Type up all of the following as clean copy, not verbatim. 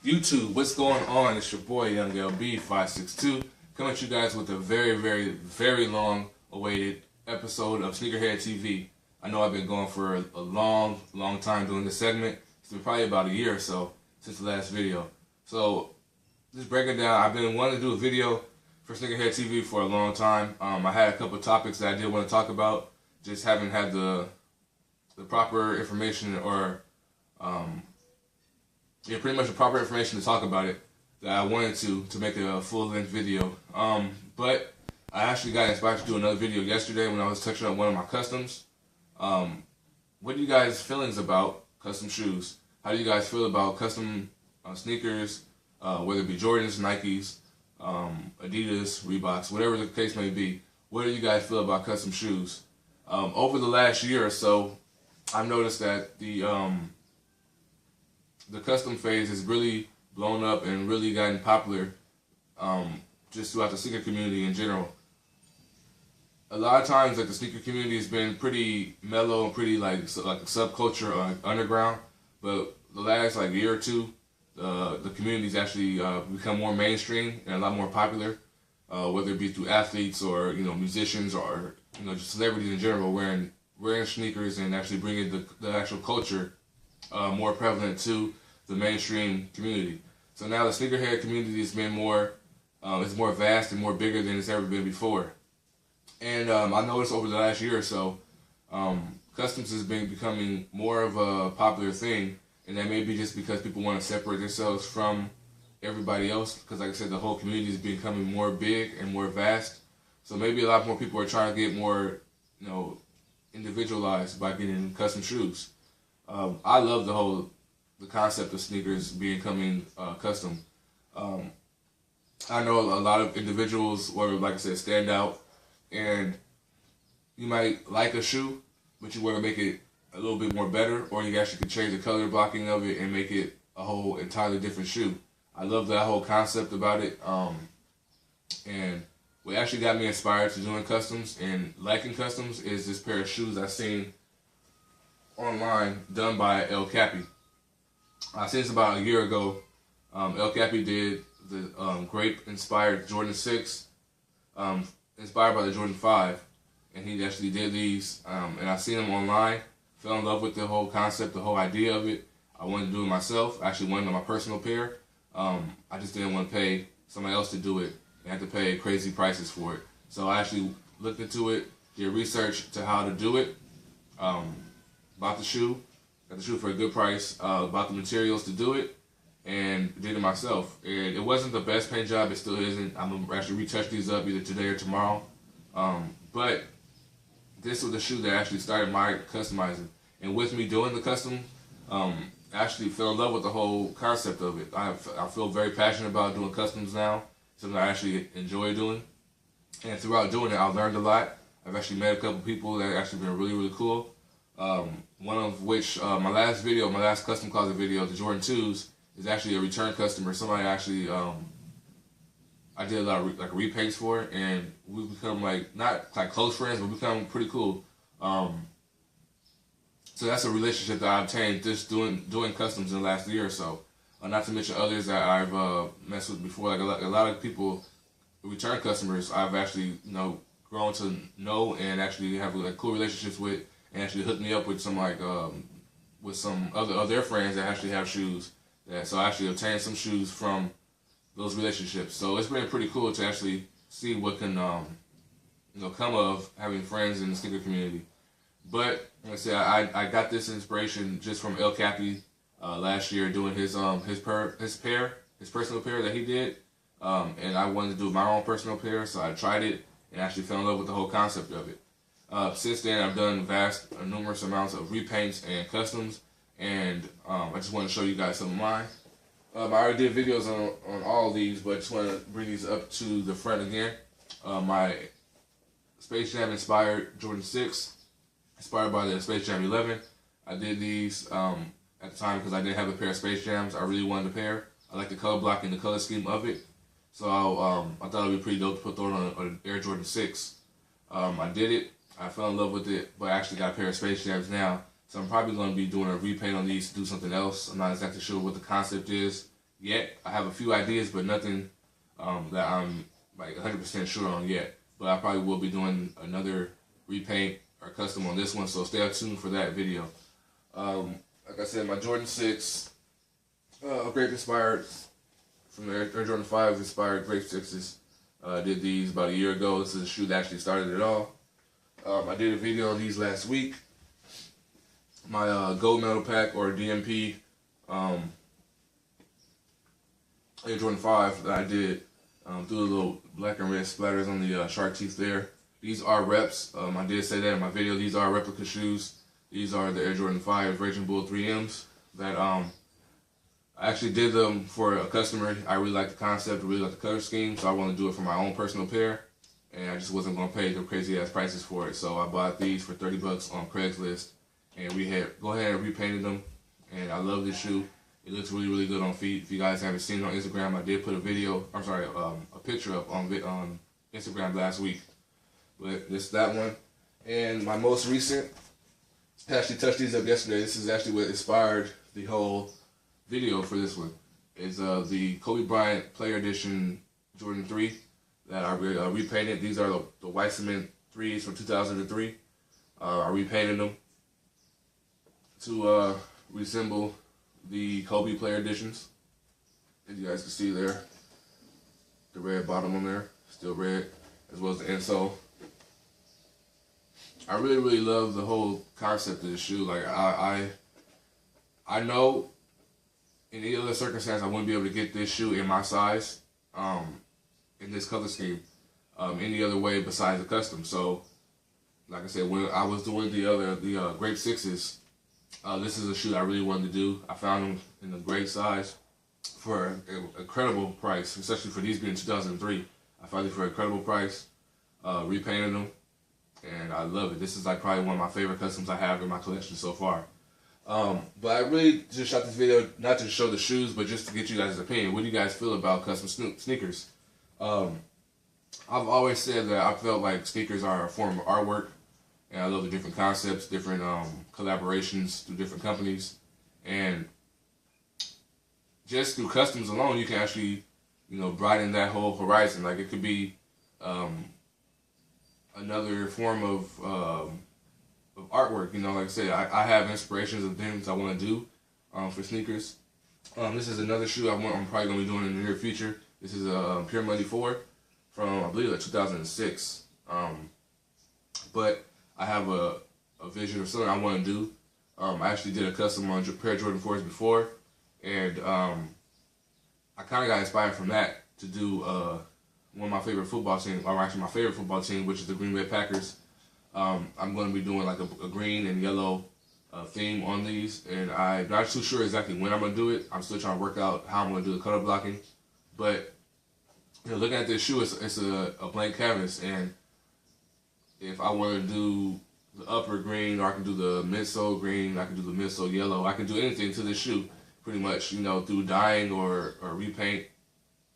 YouTube, what's going on? It's your boy Young LB562 coming at you guys with a very long awaited episode of Sneakerhead TV. I know I've been going for a long time doing this segment. It's been probably about a year or so since the last video. So just breaking down, I've been wanting to do a video for Sneakerhead TV for a long time. I had a couple of topics that I did want to talk about, just haven't had the proper information or pretty much the proper information to talk about it that I wanted to make a full-length video. But I actually got inspired to do another video yesterday when I was touching up one of my customs. What are you guys' feelings about custom shoes? How do you guys feel about custom sneakers, whether it be Jordans, Nikes, Adidas, Reeboks, whatever the case may be? What do you guys feel about custom shoes? Over the last year or so, I've noticed that the custom phase has really blown up and really gotten popular just throughout the sneaker community in general. A lot of times, like, the sneaker community has been pretty mellow and pretty like a subculture or underground, but the last year or two, the community's actually become more mainstream and a lot more popular, whether it be through athletes or musicians or just celebrities in general wearing sneakers and actually bringing the actual culture more prevalent to the mainstream community. So now the sneakerhead community has been more, it's more vast and more bigger than it's ever been before. And I noticed over the last year or so, customs has been becoming more of a popular thing, and that may be just because people want to separate themselves from everybody else. Because, like I said, the whole community is becoming more big and more vast. So maybe a lot more people are trying to get more, individualized by getting custom shoes. I love the concept of sneakers becoming custom. I know a lot of individuals where, like I said, stand out, and you might like a shoe, but you want to make it a little bit more better, or you actually could change the color blocking of it and make it a whole entirely different shoe. I love that whole concept about it, and what actually got me inspired to doing customs and liking customs is this pair of shoes I seen online done by El Capi. I seen this about a year ago. El Capi did the grape-inspired Jordan 6, inspired by the Jordan 5, and he actually did these, and I seen them online, fell in love with the whole concept, the whole idea of it. I wanted to do it myself. I actually wanted my personal pair. I just didn't want to pay somebody else to do it and have to pay crazy prices for it. So I actually looked into it, did research to how to do it, bought the shoe, got the shoe for a good price, bought the materials to do it, and did it myself. And it wasn't the best paint job, it still isn't. I'm going to actually retouch these up either today or tomorrow. But this was the shoe that actually started my customizing. And with me doing the custom, I actually fell in love with the whole concept of it. I feel very passionate about doing customs now, something I actually enjoy doing. And throughout doing it, I learned a lot. I've actually met a couple people that have actually been really cool. One of which, my last custom closet video, the Jordan 2s, is actually a return customer. Somebody actually, I did a lot of repaints for, and we become not close friends, but we become pretty cool. So that's a relationship that I obtained just doing customs in the last year or so. Not to mention others that I've messed with before. A lot of people, return customers, I've actually grown to know and actually have cool relationships with, and actually hooked me up with some with some other of their friends that actually have shoes. So I actually obtained some shoes from those relationships. So it's been pretty cool to actually see what can come of having friends in the sneaker community. But like I said, I got this inspiration just from El Capi last year doing his personal pair that he did, and I wanted to do my own personal pair, so I tried it and actually fell in love with the whole concept of it. Since then, I've done numerous amounts of repaints and customs, and I just want to show you guys some of mine. I already did videos on all of these, but I just want to bring these up to the front again. My Space Jam inspired Jordan 6, inspired by the Space Jam 11. I did these at the time because I didn't have a pair of Space Jams. I really wanted a pair. I like the color blocking, the color scheme of it. So I thought it would be pretty dope to put those on an Air Jordan 6. I did it. I fell in love with it, but I actually got a pair of Space Jams now. So I'm probably going to be doing a repaint on these to do something else. I'm not exactly sure what the concept is yet. I have a few ideas, but nothing that I'm like 100% sure on yet. But I probably will be doing another repaint or custom on this one, so stay tuned for that video. Like I said, my Jordan 6 grape inspired from the Air Jordan 5 inspired grape 6s. Did these about a year ago. This is a shoe that actually started it all. I did a video on these last week. My gold medal pack or DMP Air Jordan 5 that I did, threw a little black and red splatters on the shark teeth there. These are reps. I did say that in my video. These are replica shoes. These are the Air Jordan 5 Raging Bull 3Ms that I actually did them for a customer. I really like the concept, really like the color scheme, so I want to do it for my own personal pair, and I just wasn't going to pay the crazy ass prices for it. So I bought these for 30 bucks on Craigslist, and we had go ahead and repainted them, and I love this shoe. It looks really, really good on feet. If you guys haven't seen it on Instagram, I did put a picture up on Instagram last week. But this that one, and my most recent, I actually touched these up yesterday. This is actually what inspired the whole video for this one. Is the Kobe Bryant Player Edition Jordan 3 that I repainted. These are the white cement 3s from 2003. I repainted them to resemble the Kobe Player Editions. As you guys can see there, the red bottom on there, still red, as well as the insole. I really, really love the whole concept of this shoe. Like I know in any other circumstance I wouldn't be able to get this shoe in my size, in this color scheme, any other way besides the custom. So, like I said, when I was doing the grape 6s, this is a shoe I really wanted to do. I found them in the great size for an incredible price, especially for these being 2003. I found it for an incredible price, repainted them, and I love it. This is like probably one of my favorite customs I have in my collection so far. But I really just shot this video not to show the shoes, but just to get you guys' opinion. What do you guys feel about custom sneakers? I've always said that I felt like sneakers are a form of artwork, and I love the different concepts, different collaborations through different companies, and just through customs alone, you can actually, broaden that whole horizon. Like it could be another form of artwork. Like I said, I have inspirations of things I want to do for sneakers. This is another shoe I'm probably going to be doing in the near future. This is a Pure Money 4 from, I believe, like 2006. But I have a vision of something I want to do. I actually did a custom on a pair of Jordan 4s before, and I kind of got inspired from that to do one of my favorite football teams, or actually my favorite football team, which is the Green Bay Packers. I'm going to be doing like a green and yellow theme on these, and I'm not too sure exactly when I'm going to do it. I'm still trying to work out how I'm going to do the color blocking, but looking at this shoe, it's a blank canvas, and if I want to do the upper green, or I can do the midsole green, I can do the midsole yellow, I can do anything to this shoe, pretty much, through dyeing or repaint,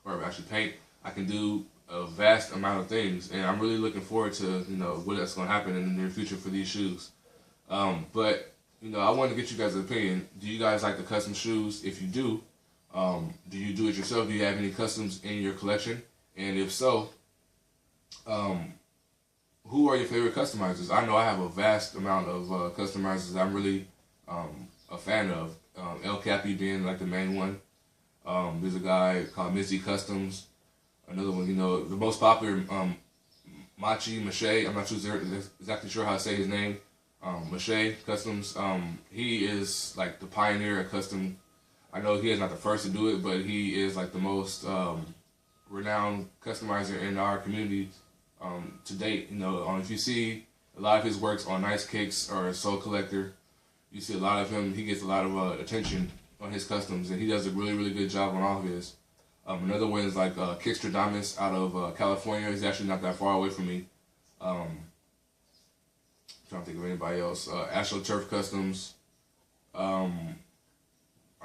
or actually paint. I can do a vast amount of things, and I'm really looking forward to, what that's going to happen in the near future for these shoes. But, I want to get you guys' opinion. Do you guys like the custom shoes? If you do you do it yourself? Do you have any customs in your collection? And if so, who are your favorite customizers? I know I have a vast amount of customizers I'm really a fan of. El Capi being like the main one. There's a guy called Mizzy Customs. Another one, the most popular, Mache. I'm not exactly sure how to say his name. Mache Customs. He is like the pioneer of custom. I know he is not the first to do it, but he is like the most renowned customizer in our community to date. If you see a lot of his works on Nice Kicks or Soul Collector, you see a lot of him. He gets a lot of attention on his customs, and he does a really, really good job on all of his. Another one is like Kickstradamus out of California. He's actually not that far away from me. Trying to think of anybody else. AstroTurf Customs. I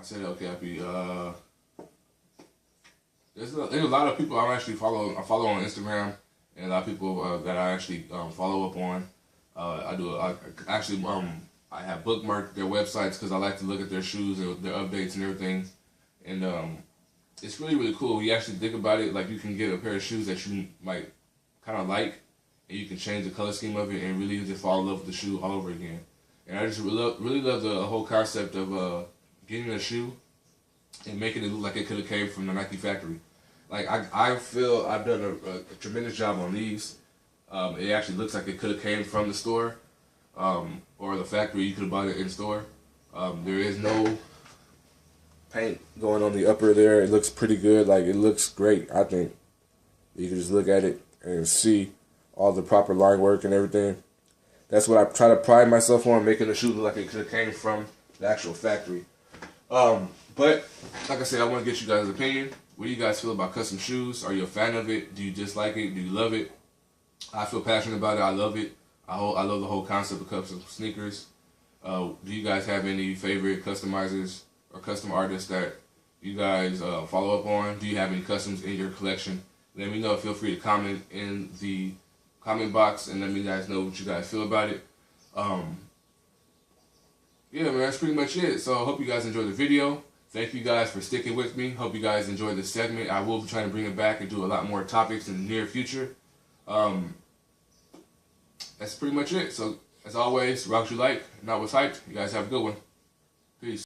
said El Capi. There's a lot of people I follow on Instagram, and a lot of people that I actually follow up on. I have bookmarked their websites because I like to look at their shoes and their updates and everything. And it's really, really cool. You actually think about it, like you can get a pair of shoes that you might kind of like, and you can change the color scheme of it and really just fall in love with the shoe all over again. And I just really love the whole concept of getting a shoe and making it look like it could have came from the Nike factory. Like I feel I've done a tremendous job on these. It actually looks like it could have came from the store or the factory. You could have bought it in store. There is no paint going on the upper there. It looks pretty good. Like, it looks great, I think. You can just look at it and see all the proper line work and everything. That's what I try to pride myself on, making the shoe look like it could have came from the actual factory. But like I said, I want to get you guys' opinion. What do you guys feel about custom shoes? Are you a fan of it? Do you dislike it? Do you love it? I feel passionate about it. I love it. I love the whole concept of custom sneakers. Do you guys have any favorite customizers or custom artists that you guys follow up on? Do you have any customs in your collection? Let me know. Feel free to comment in the comment box and let me guys know what you guys feel about it. Yeah, man, that's pretty much it. So I hope you guys enjoyed the video. Thank you guys for sticking with me. Hope you guys enjoyed this segment. I will be trying to bring it back and do a lot more topics in the near future. That's pretty much it. So as always, rock what you like, not what's hyped. You guys have a good one. Peace.